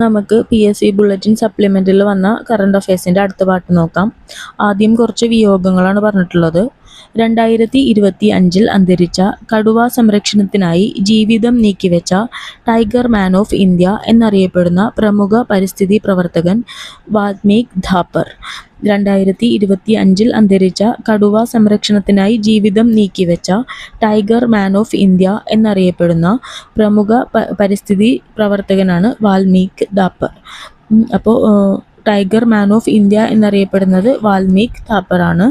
നമുക്ക് PSC bulletin സപ്ലിമെൻറ്റിൽ വന്ന current അഫയേഴ്സിൻ്റെ അടുത്ത പാർട്ട് നോക്കാം. ആദ്യം കുറച്ച് വിയോഗങ്ങളാണ് പറഞ്ഞിട്ടുള്ളത്. 2025 അന്തരിച്ച കടുവ സംരക്ഷണത്തിനായി ജീവിതം നീക്കിവെച്ച ടൈഗർ മാൻ ഓഫ് ഇന്ത്യ എന്നറിയപ്പെടുന്ന പ്രമുഖ പരിസ്ഥിതി പ്രവർത്തകൻ വാൽമീക് ഥാപ്പർ. 2025 അന്തരിച്ച കടുവ സംരക്ഷണത്തിനായി ജീവിതം നീക്കിവെച്ച ടൈഗർ മാൻ ഓഫ് ഇന്ത്യ എന്നറിയപ്പെടുന്ന പ്രമുഖ പരിസ്ഥിതി പ്രവർത്തകനാണ് വാൽമീക് ഥാപ്പർ. അപ്പോൾ ടൈഗർ മാൻ ഓഫ് ഇന്ത്യ എന്നറിയപ്പെടുന്നത് വാൽമീക് ഥാപ്പറാണ്.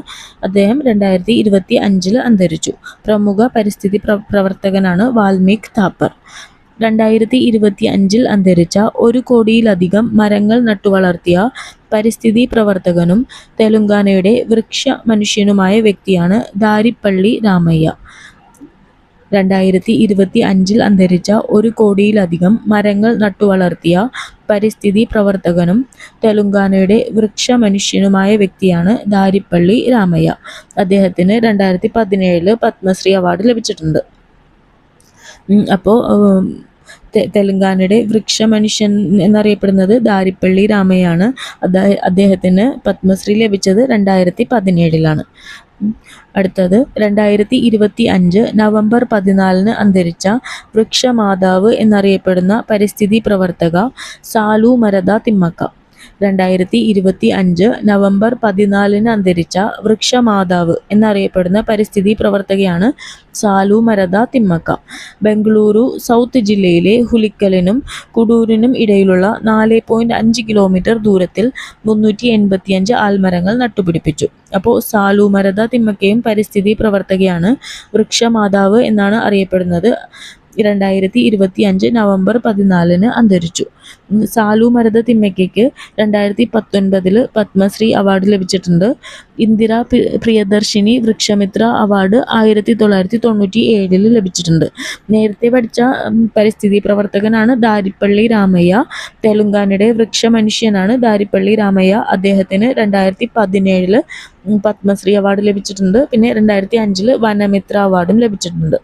അദ്ദേഹം 2025 അന്തരിച്ചു. പ്രമുഖ പരിസ്ഥിതി പ്രവർത്തകനാണ് വാൽമീക് ഥാപ്പർ. 2025 അന്തരിച്ച 1 കോടിയിലധികം മരങ്ങൾ നട്ടുവളർത്തിയ പരിസ്ഥിതി പ്രവർത്തകനും തെലുങ്കാനയുടെ വൃക്ഷ മനുഷ്യനുമായ വ്യക്തിയാണ് ദാരിപ്പള്ളി രാമയ്യ. 2025 അന്തരിച്ച 1 കോടിയിലധികം മരങ്ങൾ നട്ടുവളർത്തിയ പരിസ്ഥിതി പ്രവർത്തകനും തെലുങ്കാനയുടെ വൃക്ഷ മനുഷ്യനുമായ വ്യക്തിയാണ് ദാരിപ്പള്ളി രാമയ്യ. അദ്ദേഹത്തിന് 2017 പത്മശ്രീ അവാർഡ് ലഭിച്ചിട്ടുണ്ട്. അപ്പോൾ തെലുങ്കാനയുടെ വൃക്ഷ മനുഷ്യൻ എന്നറിയപ്പെടുന്നത് ദാരിപ്പള്ളി രാമയ്യാണ്. അദ്ദേഹത്തിന് പത്മശ്രീ ലഭിച്ചത് 2017. അടുത്തത് 2025 നവംബർ 14 അന്തരിച്ച വൃക്ഷമാതാവ് എന്നറിയപ്പെടുന്ന പരിസ്ഥിതി പ്രവർത്തക സാലു മരദ തിമ്മക്ക. 2025 നവംബർ 14 അന്തരിച്ച വൃക്ഷമാതാവ് എന്നറിയപ്പെടുന്ന പരിസ്ഥിതി പ്രവർത്തകയാണ് സാലു മരദ തിമ്മക്ക. ബംഗളൂരു സൗത്ത് ജില്ലയിലെ ഹുലിക്കലിനും കുടൂരിനും ഇടയിലുള്ള 4.5 കിലോമീറ്റർ ദൂരത്തിൽ 385 ആൽമരങ്ങൾ നട്ടുപിടിപ്പിച്ചു. അപ്പോൾ സാലു മരദ തിമ്മക്കയും പരിസ്ഥിതി പ്രവർത്തകയാണ്. വൃക്ഷമാതാവ് എന്നാണ് അറിയപ്പെടുന്നത്. 2025 നവംബർ 14 അന്തരിച്ചു. സാലു മരദ തിമ്മയ്ക്ക് 2019 പത്മശ്രീ അവാർഡ് ലഭിച്ചിട്ടുണ്ട്. ഇന്ദിര പ്രിയദർശിനി വൃക്ഷമിത്ര അവാർഡ് 1997 ലഭിച്ചിട്ടുണ്ട്. നേരത്തെ പഠിച്ച പരിസ്ഥിതി പ്രവർത്തകനാണ് ദാരിപ്പള്ളി രാമയ്യ. തെലുങ്കാനയുടെ വൃക്ഷ മനുഷ്യനാണ് ദാരിപ്പള്ളി രാമയ്യ. അദ്ദേഹത്തിന് 2017 പത്മശ്രീ അവാർഡ് ലഭിച്ചിട്ടുണ്ട്. പിന്നെ 2005 വനമിത്ര അവാർഡും ലഭിച്ചിട്ടുണ്ട്.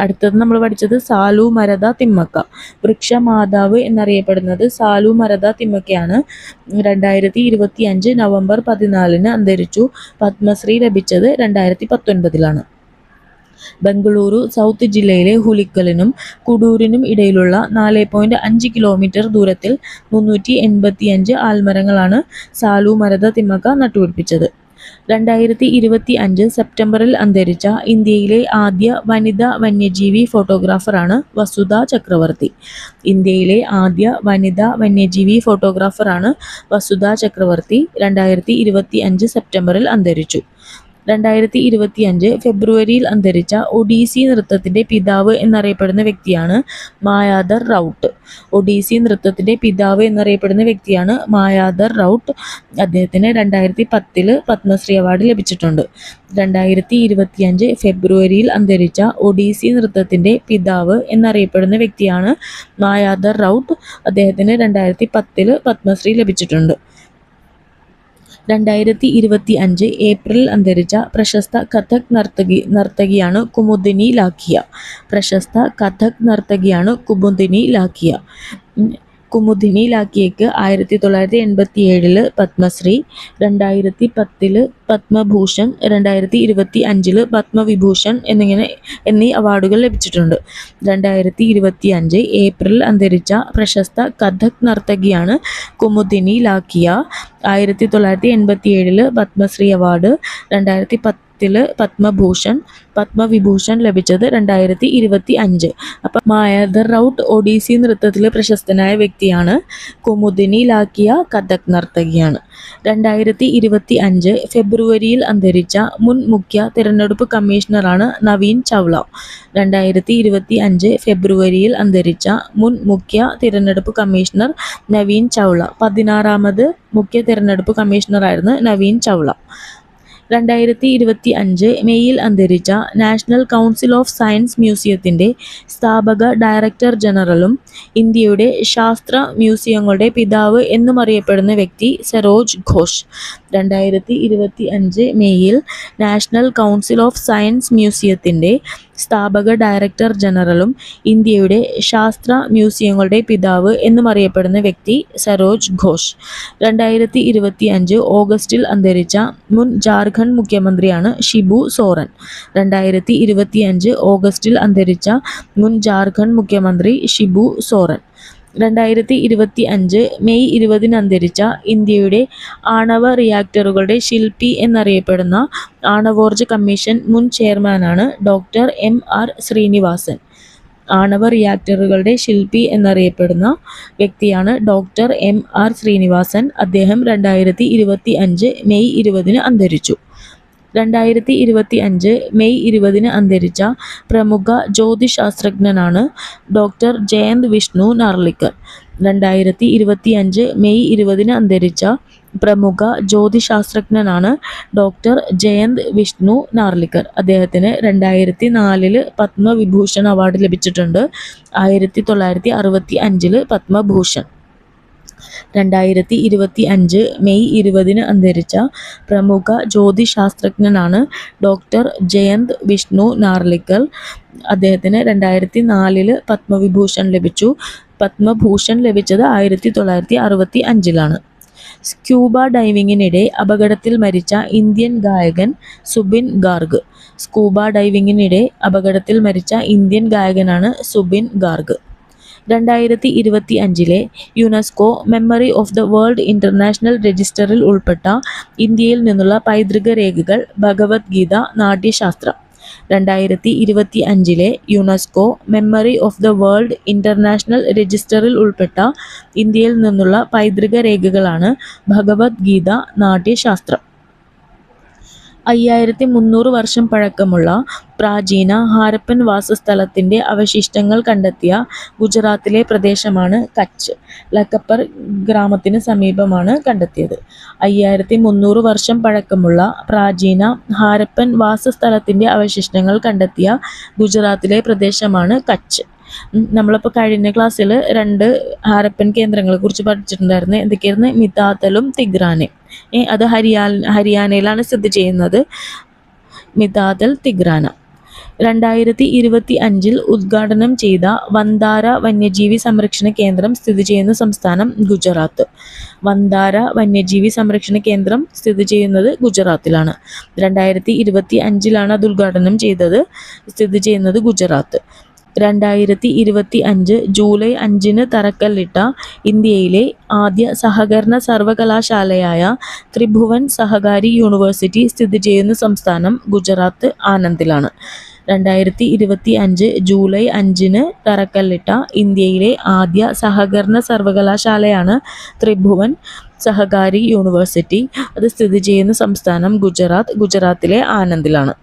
അടുത്തത് നമ്മൾ പഠിച്ചത് സാലു മരദ തിമ്മക്ക. വൃക്ഷമാതാവ് എന്നറിയപ്പെടുന്നത് സാലു മരദ തിമ്മക്കയാണ്. 2025 നവംബർ 14 അന്തരിച്ചു. പത്മശ്രീ ലഭിച്ചത് 2019. ബംഗളൂരു സൗത്ത് ജില്ലയിലെ ഹുലിക്കലിനും കുടൂരിനും ഇടയിലുള്ള 4.5 കിലോമീറ്റർ ദൂരത്തിൽ 385 ആൽമരങ്ങളാണ് സാലു മരദ തിമ്മക്ക നട്ടുപിടിപ്പിച്ചത്. 2025 സെപ്റ്റംബറിൽ അന്തരിച്ച ഇന്ത്യയിലെ ആദ്യ വനിതാ വന്യജീവി ഫോട്ടോഗ്രാഫറാണ് വസുധ ചക്രവർത്തി. ഇന്ത്യയിലെ ആദ്യ വനിതാ വന്യജീവി ഫോട്ടോഗ്രാഫറാണ് വസുധ ചക്രവർത്തി. 2025 സെപ്റ്റംബറിൽ അന്തരിച്ചു. 2025 ഫെബ്രുവരിയിൽ അന്തരിച്ച ഒഡീസി നൃത്തത്തിൻ്റെ പിതാവ് എന്നറിയപ്പെടുന്ന വ്യക്തിയാണ് മായാധർ റൗട്ട്. ഒഡീസി നൃത്തത്തിൻ്റെ പിതാവ് എന്നറിയപ്പെടുന്ന വ്യക്തിയാണ് മായാധർ റൗട്ട്. അദ്ദേഹത്തിന് 2010 പത്മശ്രീ അവാർഡ് ലഭിച്ചിട്ടുണ്ട്. 2025 ഫെബ്രുവരിയിൽ അന്തരിച്ച ഒഡീസി നൃത്തത്തിൻ്റെ പിതാവ് എന്നറിയപ്പെടുന്ന വ്യക്തിയാണ് മായാധർ റൗട്ട്. അദ്ദേഹത്തിന് 2010 പത്മശ്രീ ലഭിച്ചിട്ടുണ്ട്. 2025 ഏപ്രിൽ അന്തരിച്ച പ്രശസ്ത കഥക് നർത്തകിയാണ് കുമുദിനി ലാഖിയ. പ്രശസ്ത കഥക് നർത്തകിയാണ് കുമുദിനി ലാഖിയ. കുമുദിനി ലാഖിയയ്ക്ക് 1987 പത്മശ്രീ, 2010 പത്മഭൂഷൺ, 2025 പത്മവിഭൂഷൺ എന്നീ അവാർഡുകൾ ലഭിച്ചിട്ടുണ്ട്. 2025 ഏപ്രിൽ അന്തരിച്ച പ്രശസ്ത കഥക് നർത്തകിയാണ് കുമുദിനി ലാഖിയ. 1987 പത്മശ്രീ അവാർഡ്, 2010 പത്മവിഭൂഷൺ ലഭിച്ചത് 2025. അപ്പം മായാധർ റൗട്ട് ഒഡീസി നൃത്തത്തിൽ പ്രശസ്തനായ വ്യക്തിയാണ്. കുമുദിനി ലാഖിയ കഥക് നർത്തകിയാണ്. 2025 ഫെബ്രുവരിയിൽ അന്തരിച്ച മുൻ മുഖ്യ തിരഞ്ഞെടുപ്പ് കമ്മീഷണറാണ് നവീൻ ചൗള. 2025 ഫെബ്രുവരിയിൽ അന്തരിച്ച മുൻ മുഖ്യ തിരഞ്ഞെടുപ്പ് കമ്മീഷണർ നവീൻ ചൗള. 16ാമത് മുഖ്യ തിരഞ്ഞെടുപ്പ് കമ്മീഷണറായിരുന്നു നവീൻ ചൗള. 2025 മെയ്യിൽ അന്തരിച്ച നാഷണൽ കൗൺസിൽ ഓഫ് സയൻസ് മ്യൂസിയത്തിൻ്റെ സ്ഥാപക ഡയറക്ടർ ജനറലും ഇന്ത്യയുടെ ശാസ്ത്ര മ്യൂസിയങ്ങളുടെ പിതാവ് എന്നും അറിയപ്പെടുന്ന വ്യക്തി സരോജ് ഘോഷ്. 2025 മെയ്യിൽ നാഷണൽ കൗൺസിൽ ഓഫ് സയൻസ് മ്യൂസിയത്തിൻ്റെ സ്ഥാപക ഡയറക്ടർ ജനറലും ഇന്ത്യയുടെ ശാസ്ത്ര മ്യൂസിയങ്ങളുടെ പിതാവ് എന്നും അറിയപ്പെടുന്ന വ്യക്തി സരോജ് ഘോഷ്. 2025 ഓഗസ്റ്റിൽ അന്തരിച്ച മുൻ ജാർഖണ്ഡ് മുഖ്യമന്ത്രിയാണ് ഷിബു സോറൻ. 2025 ഓഗസ്റ്റിൽ അന്തരിച്ച മുൻ ജാർഖണ്ഡ് മുഖ്യമന്ത്രി ഷിബു സോറൻ. 2025 മെയ് 20 അന്തരിച്ച ഇന്ത്യയുടെ ആണവ റിയാക്ടറുകളുടെ ശില്പി എന്നറിയപ്പെടുന്ന ആണവോർജ കമ്മീഷൻ മുൻ ചെയർമാനാണ് ഡോക്ടർ MR ശ്രീനിവാസൻ. ആണവ റിയാക്ടറുകളുടെ ശില്പി എന്നറിയപ്പെടുന്ന വ്യക്തിയാണ് ഡോക്ടർ MR ശ്രീനിവാസൻ. അദ്ദേഹം 2025 മെയ് 20 അന്തരിച്ചു. 2025 മെയ് 20 അന്തരിച്ച പ്രമുഖ ജ്യോതിശാസ്ത്രജ്ഞനാണ് ഡോക്ടർ ജയന്ത് വിഷ്ണു നാർലിക്കർ. 2025 മെയ് 20 അന്തരിച്ച പ്രമുഖ ജ്യോതിശാസ്ത്രജ്ഞനാണ് ഡോക്ടർ ജയന്ത് വിഷ്ണു നാർലിക്കർ. അദ്ദേഹത്തിന് 2004 പത്മവിഭൂഷൺ അവാർഡ് ലഭിച്ചിട്ടുണ്ട്. 1965 പത്മഭൂഷൺ. 2025 മെയ് 20 അന്തരിച്ച പ്രമുഖ ജ്യോതിശാസ്ത്രജ്ഞനാണ് ഡോക്ടർ ജയന്ത് വിഷ്ണു നാർലിക്കർ. അദ്ദേഹത്തിന് 2004 പത്മവിഭൂഷൺ ലഭിച്ചു. പത്മഭൂഷൺ ലഭിച്ചത് 1965 സ്ക്യൂബ ഡൈവിങ്ങിനിടെ അപകടത്തിൽ മരിച്ച ഇന്ത്യൻ ഗായകൻ സുബിൻ ഗാർഗ്. സ്കൂബ ഡൈവിങ്ങിനിടെ അപകടത്തിൽ മരിച്ച ഇന്ത്യൻ ഗായകനാണ് Zubeen Garg. 2025 UNESCO memory of the world international രജിസ്റ്ററിൽ ഉൾപ്പെട്ട ഇന്ത്യയിൽ നിന്നുള്ള പൈതൃക രേഖകൾ Bhagavad Gita Natyashastra. 2025 UNESCO memory of the world international രജിസ്റ്ററിൽ ഉൾപ്പെട്ട ഇന്ത്യയിൽ നിന്നുള്ള പൈതൃക രേഖകളാണ് ഭഗവത്ഗീത നാട്യശാസ്ത്രം. 5300 വർഷം പഴക്കമുള്ള പ്രാചീന ഹാരപ്പൻ വാസസ്ഥലത്തിൻ്റെ അവശിഷ്ടങ്ങൾ കണ്ടെത്തിയ ഗുജറാത്തിലെ പ്രദേശമാണ് കച്ച്. ലഖപ്പർ ഗ്രാമത്തിന് സമീപമാണ് കണ്ടെത്തിയത്. 5300 വർഷം പഴക്കമുള്ള പ്രാചീന ഹാരപ്പൻ വാസസ്ഥലത്തിൻ്റെ അവശിഷ്ടങ്ങൾ കണ്ടെത്തിയ ഗുജറാത്തിലെ പ്രദേശമാണ് കച്ച്. നമ്മളിപ്പോൾ കഴിഞ്ഞ ക്ലാസ്സിൽ 2 ഹാരപ്പൻ കേന്ദ്രങ്ങളെ കുറിച്ച് പഠിച്ചിട്ടുണ്ടായിരുന്നു. എന്തൊക്കെയായിരുന്നു? മിതാത്തലും തിഗ്രാനെ. അത് ഹരിയാനയിലാണ് സ്ഥിതി ചെയ്യുന്നത്. മിതാത്തൽ, തിഗ്രാന. 2025 ഉദ്ഘാടനം ചെയ്ത വന്താര വന്യജീവി സംരക്ഷണ കേന്ദ്രം സ്ഥിതി ചെയ്യുന്ന സംസ്ഥാനം ഗുജറാത്ത്. വന്താര വന്യജീവി സംരക്ഷണ കേന്ദ്രം സ്ഥിതി ചെയ്യുന്നത് ഗുജറാത്തിലാണ്. 2025 അത് ഉദ്ഘാടനം ചെയ്തത്. സ്ഥിതി ചെയ്യുന്നത് ഗുജറാത്ത്. 2025 ജൂലൈ 5 തറക്കല്ലിട്ട ഇന്ത്യയിലെ ആദ്യ സഹകരണ സർവകലാശാലയായ ത്രിഭുവൻ സഹകാരി യൂണിവേഴ്സിറ്റി സ്ഥിതി ചെയ്യുന്ന സംസ്ഥാനം ഗുജറാത്ത് ആനന്ദിലാണ്. 2025 ജൂലൈ 5 തറക്കല്ലിട്ട ഇന്ത്യയിലെ ആദ്യ സഹകരണ സർവകലാശാലയാണ് ത്രിഭുവൻ സഹകാരി യൂണിവേഴ്സിറ്റി. അത് സ്ഥിതി ചെയ്യുന്ന സംസ്ഥാനം ഗുജറാത്ത്. ഗുജറാത്തിലെ ആനന്ദിലാണ്.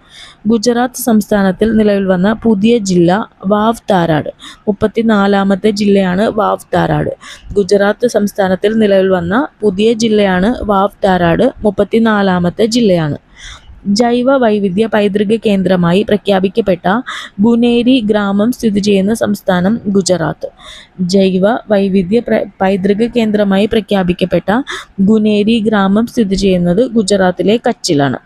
ഗുജറാത്ത് സംസ്ഥാനത്തിൽ നിലവിൽ വന്ന പുതിയ ജില്ല വാവ് താരാട്. 34ാമത്തെ ജില്ലയാണ് വാവ് താരാട്. ഗുജറാത്ത് സംസ്ഥാനത്തിൽ നിലവിൽ വന്ന പുതിയ ജില്ലയാണ് വാവ് താരാട്. 34ാമത്തെ ജില്ലയാണ്. ജൈവ വൈവിധ്യ പൈതൃക കേന്ദ്രമായി പ്രഖ്യാപിക്കപ്പെട്ട ഗുനേരി ഗ്രാമം സ്ഥിതി ചെയ്യുന്ന സംസ്ഥാനം ഗുജറാത്ത്. ജൈവ വൈവിധ്യ പൈതൃക കേന്ദ്രമായി പ്രഖ്യാപിക്കപ്പെട്ട ഗുനേരി ഗ്രാമം സ്ഥിതി ചെയ്യുന്നത് ഗുജറാത്തിലെ കച്ചിലാണ്.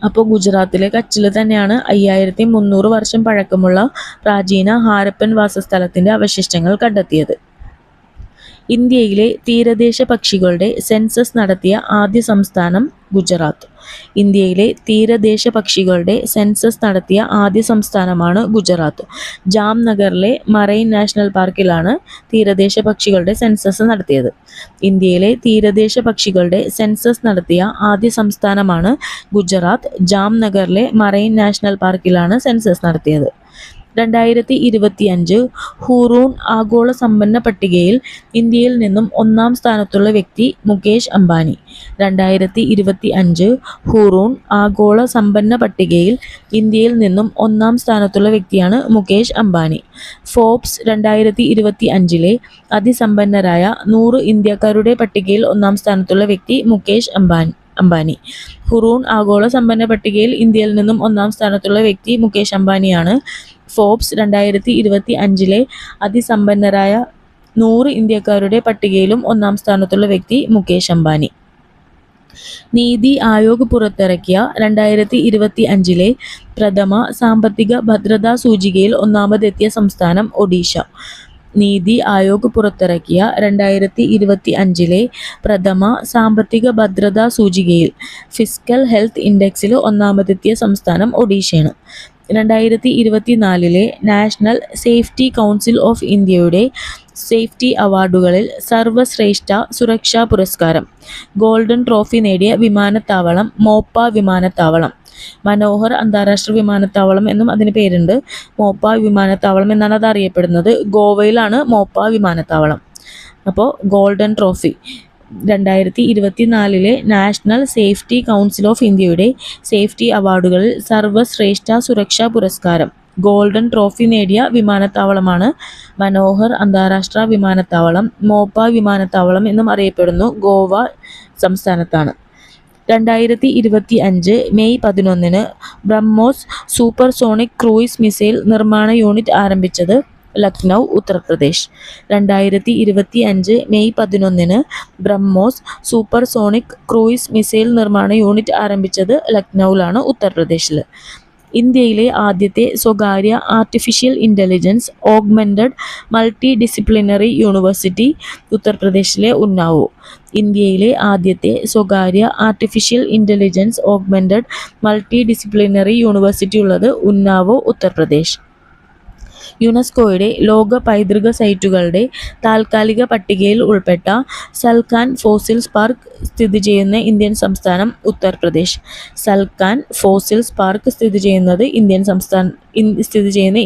അപ്പോൾ ഗുജറാത്തിലെ കച്ചിൽ തന്നെയാണ് 5300 വർഷം പഴക്കമുള്ള പ്രാചീന ഹാരപ്പൻ വാസസ്ഥലത്തിൻ്റെ അവശിഷ്ടങ്ങൾ കണ്ടെത്തിയത്. ഇന്ത്യയിലെ തീരദേശ പക്ഷികളുടെ സെൻസസ് നടത്തിയ ആദ്യ സംസ്ഥാനം ഗുജറാത്ത്. ഇന്ത്യയിലെ തീരദേശ പക്ഷികളുടെ സെൻസസ് നടത്തിയ ആദ്യ സംസ്ഥാനമാണ് ഗുജറാത്ത്. ജാംനഗറിലെ മറൈൻ നാഷണൽ പാർക്കിലാണ് തീരദേശ പക്ഷികളുടെ സെൻസസ് നടത്തിയത്. ഇന്ത്യയിലെ തീരദേശ പക്ഷികളുടെ സെൻസസ് നടത്തിയ ആദ്യ സംസ്ഥാനമാണ് ഗുജറാത്ത്. ജാംനഗറിലെ മറൈൻ നാഷണൽ പാർക്കിലാണ് സെൻസസ് നടത്തിയത്. 2025 ഹൂറൂൺ ആഗോള സമ്പന്ന പട്ടികയിൽ ഇന്ത്യയിൽ നിന്നും 1-ാം സ്ഥാനത്തുള്ള വ്യക്തി മുകേഷ് അംബാനി. 2025 ഹൂറൂൺ ആഗോള സമ്പന്ന പട്ടികയിൽ ഇന്ത്യയിൽ നിന്നും 1-ാം സ്ഥാനത്തുള്ള വ്യക്തിയാണ് മുകേഷ് അംബാനി. ഫോബ്സ് 2025 അതിസമ്പന്നരായ 100 ഇന്ത്യക്കാരുടെ പട്ടികയിൽ 1-ാം സ്ഥാനത്തുള്ള വ്യക്തി മുകേഷ് അംബാനി. അംബാനി. ഹുറൂൺ ആഗോള സമ്പന്ന പട്ടികയിൽ ഇന്ത്യയിൽ നിന്നും 1-ാം സ്ഥാനത്തുള്ള വ്യക്തി മുകേഷ് അംബാനിയാണ്. ഫോബ്സ് 2025 അതിസമ്പന്നരായ 100 ഇന്ത്യക്കാരുടെ പട്ടികയിലും 1-ാം സ്ഥാനത്തുള്ള വ്യക്തി മുകേഷ് അംബാനി. നീതി ആയോഗ് പുറത്തിറക്കിയ 2025 പ്രഥമ സാമ്പത്തിക ഭദ്രതാ സൂചികയിൽ 1-ാമതെത്തിയ സംസ്ഥാനം ഒഡീഷ. നീതി ആയോഗ് പുറത്തിറക്കിയ 2025 പ്രഥമ സാമ്പത്തിക ഭദ്രതാ സൂചികയിൽ ഫിസ്ക്കൽ ഹെൽത്ത് ഇൻഡെക്സിൽ 1-ാമതെത്തിയ സംസ്ഥാനം ഒഡീഷയാണ്. 2024 നാഷണൽ സേഫ്റ്റി കൗൺസിൽ ഓഫ് ഇന്ത്യയുടെ സേഫ്റ്റി അവാർഡുകളിൽ സർവശ്രേഷ്ഠ സുരക്ഷാ പുരസ്കാരം ഗോൾഡൻ ട്രോഫി നേടിയ വിമാനത്താവളം മോപ്പ വിമാനത്താവളം. മനോഹർ അന്താരാഷ്ട്ര വിമാനത്താവളം എന്നും അതിന് പേരുണ്ട്. മോപ്പ വിമാനത്താവളം എന്നാണ് അത് അറിയപ്പെടുന്നത്. ഗോവയിലാണ് മോപ്പ വിമാനത്താവളം. അപ്പോൾ golden trophy 2024 national safety council of ഇന്ത്യയുടെ സേഫ്റ്റി അവാർഡുകളിൽ സർവശ്രേഷ്ഠ സുരക്ഷാ പുരസ്കാരം ഗോൾഡൻ ട്രോഫി നേടിയ വിമാനത്താവളമാണ് മനോഹർ അന്താരാഷ്ട്ര വിമാനത്താവളം. മോപ്പ വിമാനത്താവളം എന്നും അറിയപ്പെടുന്നു. ഗോവ സംസ്ഥാനത്താണ്. 2025 May 11 BrahMos supersonic cruise missile നിർമ്മാണ യൂണിറ്റ് ആരംഭിച്ചത് Lucknow, Uttar Pradesh. 2025 May 11 BrahMos supersonic cruise missile നിർമ്മാണ യൂണിറ്റ് ആരംഭിച്ചത് ലക്നൌവിലാണ്, ഉത്തർപ്രദേശിൽ. ഇന്ത്യയിലെ ആദ്യത്തെ സ്വകാര്യ artificial intelligence augmented multidisciplinary university ഉത്തർപ്രദേശിലെ ഉന്നാവോ. ഇന്ത്യയിലെ ആദ്യത്തെ സ്വകാര്യ artificial intelligence augmented multidisciplinary university ഉള്ളത് ഉന്നാവോ, ഉത്തർപ്രദേശ്. യുനെസ്കോയുടെ ലോക പൈതൃക സൈറ്റുകളുടെ താൽക്കാലിക പട്ടികയിൽ ഉൾപ്പെട്ട സൽഖാൻ ഫോസിൽസ് പാർക്ക് സ്ഥിതി ചെയ്യുന്ന ഇന്ത്യൻ സംസ്ഥാനം ഉത്തർപ്രദേശ്. സൽഖാൻ ഫോസിൽസ് പാർക്ക് സ്ഥിതി ചെയ്യുന്ന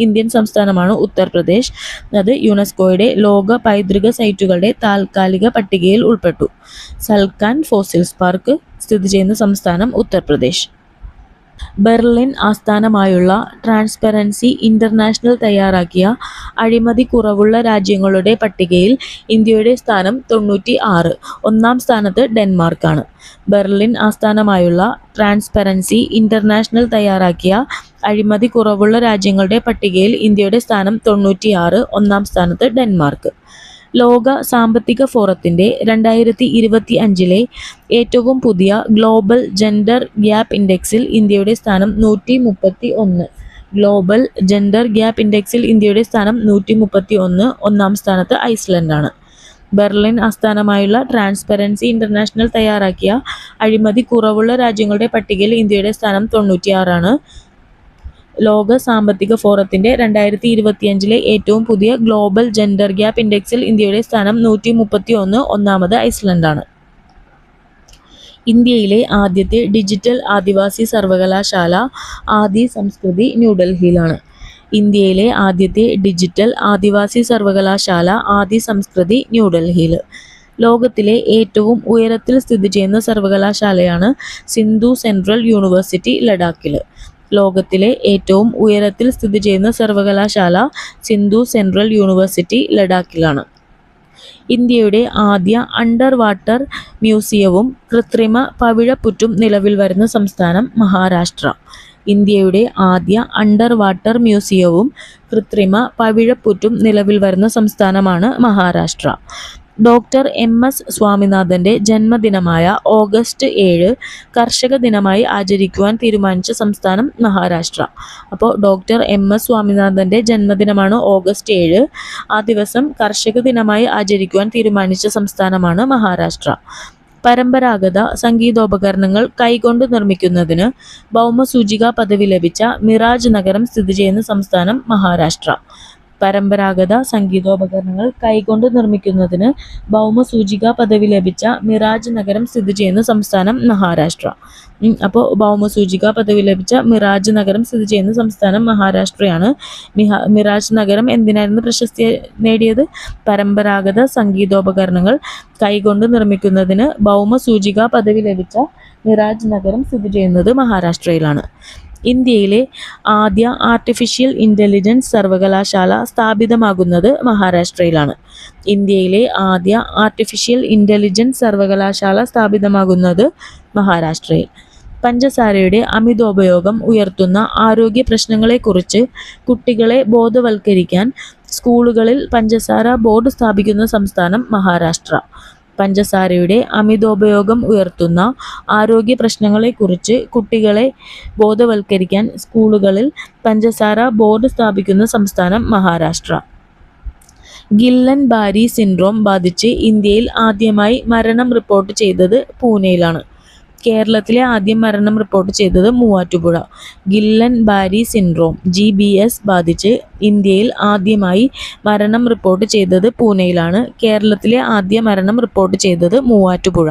ഇന്ത്യൻ സംസ്ഥാനമാണ് ഉത്തർപ്രദേശ്. അത് യുനെസ്കോയുടെ ലോക പൈതൃക സൈറ്റുകളുടെ താൽക്കാലിക പട്ടികയിൽ ഉൾപ്പെട്ടു. സൽഖാൻ ഫോസിൽസ് പാർക്ക് സ്ഥിതി ചെയ്യുന്ന സംസ്ഥാനം ഉത്തർപ്രദേശ്. ബെർലിൻ ആസ്ഥാനമായുള്ള ട്രാൻസ്പെറൻസി ഇൻ്റർനാഷണൽ തയ്യാറാക്കിയ അഴിമതി കുറവുള്ള രാജ്യങ്ങളുടെ പട്ടികയിൽ ഇന്ത്യയുടെ സ്ഥാനം 96. 1-ാം സ്ഥാനത്ത് ഡെൻമാർക്കാണ്. ബെർലിൻ ആസ്ഥാനമായുള്ള ട്രാൻസ്പെറൻസി ഇൻ്റർനാഷണൽ തയ്യാറാക്കിയ അഴിമതി കുറവുള്ള രാജ്യങ്ങളുടെ പട്ടികയിൽ ഇന്ത്യയുടെ സ്ഥാനം 96. 1-ാം സ്ഥാനത്ത് ഡെൻമാർക്ക്. ലോക സാമ്പത്തിക ഫോറത്തിൻ്റെ 2025 ഏറ്റവും പുതിയ ഗ്ലോബൽ ജെൻഡർ ഗ്യാപ്പ് ഇൻഡെക്സിൽ ഇന്ത്യയുടെ സ്ഥാനം 131. ഗ്ലോബൽ ജെൻഡർ ഗ്യാപ്പ് ഇൻഡെക്സിൽ ഇന്ത്യയുടെ സ്ഥാനം 131. 1-ാം സ്ഥാനത്ത് ഐസ്ലൻഡാണ്. ബെർലിൻ ആസ്ഥാനമായുള്ള ട്രാൻസ്പെറൻസി ഇൻ്റർനാഷണൽ തയ്യാറാക്കിയ അഴിമതി കുറവുള്ള രാജ്യങ്ങളുടെ പട്ടികയിൽ ഇന്ത്യയുടെ സ്ഥാനം 96. ലോക സാമ്പത്തിക ഫോറത്തിൻ്റെ 2025 ഏറ്റവും പുതിയ ഗ്ലോബൽ ജെൻഡർ ഗ്യാപ്പ് ഇൻഡെക്സിൽ ഇന്ത്യയുടെ സ്ഥാനം 131. 1-ാമത് ഐസ്ലൻഡാണ്. ഇന്ത്യയിലെ ആദ്യത്തെ ഡിജിറ്റൽ ആദിവാസി സർവകലാശാല ആദി സംസ്കൃതി ന്യൂഡൽഹിയിലാണ്. ഇന്ത്യയിലെ ആദ്യത്തെ ഡിജിറ്റൽ ആദിവാസി സർവകലാശാല ആദി സംസ്കൃതി ന്യൂഡൽഹിയിൽ. ലോകത്തിലെ ഏറ്റവും ഉയരത്തിൽ സ്ഥിതി ചെയ്യുന്ന സർവകലാശാലയാണ് സിന്ധു സെൻട്രൽ യൂണിവേഴ്സിറ്റി, ലഡാക്കിൽ. ലോകത്തിലെ ഏറ്റവും ഉയരത്തിൽ സ്ഥിതി ചെയ്യുന്ന സർവകലാശാല സിന്ധു സെൻട്രൽ യൂണിവേഴ്സിറ്റി, ലഡാക്കിലാണ്. ഇന്ത്യയുടെ ആദ്യ അണ്ടർ വാട്ടർ മ്യൂസിയവും കൃത്രിമ പവിഴപ്പുറ്റും നിലവിൽ വരുന്ന സംസ്ഥാനം മഹാരാഷ്ട്ര. ഇന്ത്യയുടെ ആദ്യ അണ്ടർ വാട്ടർ മ്യൂസിയവും കൃത്രിമ പവിഴപ്പുറ്റും നിലവിൽ വരുന്ന സംസ്ഥാനമാണ് മഹാരാഷ്ട്ര. ഡോക്ടർ MS സ്വാമിനാഥൻ്റെ ജന്മദിനമായ ഓഗസ്റ്റ് 7 കർഷക ദിനമായി ആചരിക്കുവാൻ തീരുമാനിച്ച സംസ്ഥാനം മഹാരാഷ്ട്ര. അപ്പോൾ ഡോക്ടർ MS സ്വാമിനാഥൻ്റെ ജന്മദിനമാണ് ഓഗസ്റ്റ് 7. ആ ദിവസം കർഷക ദിനമായി ആചരിക്കുവാൻ തീരുമാനിച്ച സംസ്ഥാനമാണ് മഹാരാഷ്ട്ര. പരമ്പരാഗത സംഗീതോപകരണങ്ങൾ കൈകൊണ്ട് നിർമ്മിക്കുന്നതിന് ഭൗമസൂചിക പദവി ലഭിച്ച മിറാജ് നഗരം സ്ഥിതി ചെയ്യുന്ന സംസ്ഥാനം മഹാരാഷ്ട്ര. പരമ്പരാഗത സംഗീതോപകരണങ്ങൾ കൈകൊണ്ട് നിർമ്മിക്കുന്നതിന് ഭൗമസൂചിക പദവി ലഭിച്ച മിറാജ് നഗരം സ്ഥിതി ചെയ്യുന്ന സംസ്ഥാനം മഹാരാഷ്ട്ര. അപ്പോൾ ഭൗമസൂചിക പദവി ലഭിച്ച മിറാജ് നഗരം സ്ഥിതി ചെയ്യുന്ന സംസ്ഥാനം മഹാരാഷ്ട്രയാണ്. മിറാജ് നഗരം എന്തിനായിരുന്നു പ്രശസ്തി നേടിയത്? പരമ്പരാഗത സംഗീതോപകരണങ്ങൾ കൈകൊണ്ട് നിർമ്മിക്കുന്നതിന് ഭൗമസൂചിക പദവി ലഭിച്ച മിറാജ് നഗരം സ്ഥിതി ചെയ്യുന്നത് മഹാരാഷ്ട്രയിലാണ്. ഇന്ത്യയിലെ ആദ്യ ആർട്ടിഫിഷ്യൽ ഇൻ്റലിജൻസ് സർവകലാശാല സ്ഥാപിതമാകുന്നത് മഹാരാഷ്ട്രയിലാണ്. ഇന്ത്യയിലെ ആദ്യ ആർട്ടിഫിഷ്യൽ ഇൻ്റലിജൻസ് സർവകലാശാല സ്ഥാപിതമാകുന്നത് മഹാരാഷ്ട്രയിൽ. പഞ്ചസാരയുടെ അമിതോപയോഗം ഉയർത്തുന്ന ആരോഗ്യ പ്രശ്നങ്ങളെക്കുറിച്ച് കുട്ടികളെ ബോധവൽക്കരിക്കാൻ സ്കൂളുകളിൽ പഞ്ചസാര ബോർഡ് സ്ഥാപിക്കുന്ന സംസ്ഥാനം മഹാരാഷ്ട്ര. പഞ്ചസാരയുടെ അമിതോപയോഗം ഉയർത്തുന്ന ആരോഗ്യ പ്രശ്നങ്ങളെക്കുറിച്ച് കുട്ടികളെ ബോധവൽക്കരിക്കാൻ സ്കൂളുകളിൽ പഞ്ചസാര ബോർഡ് സ്ഥാപിക്കുന്ന സംസ്ഥാനം മഹാരാഷ്ട്ര. ഗില്ലൻ ബാരി സിൻഡ്രോം ബാധിച്ച് ഇന്ത്യയിൽ ആദ്യമായി മരണം റിപ്പോർട്ട് ചെയ്തത് പൂനെയിലാണ്. കേരളത്തിലെ ആദ്യം മരണം റിപ്പോർട്ട് ചെയ്തത് മൂവാറ്റുപുഴ. ഗില്ലൻ ബാരി സിൻഡ്രോം GBS ബാധിച്ച് ഇന്ത്യയിൽ ആദ്യമായി മരണം റിപ്പോർട്ട് ചെയ്തത് പൂനെയിലാണ്. കേരളത്തിലെ ആദ്യ മരണം റിപ്പോർട്ട് ചെയ്തത് മൂവാറ്റുപുഴ.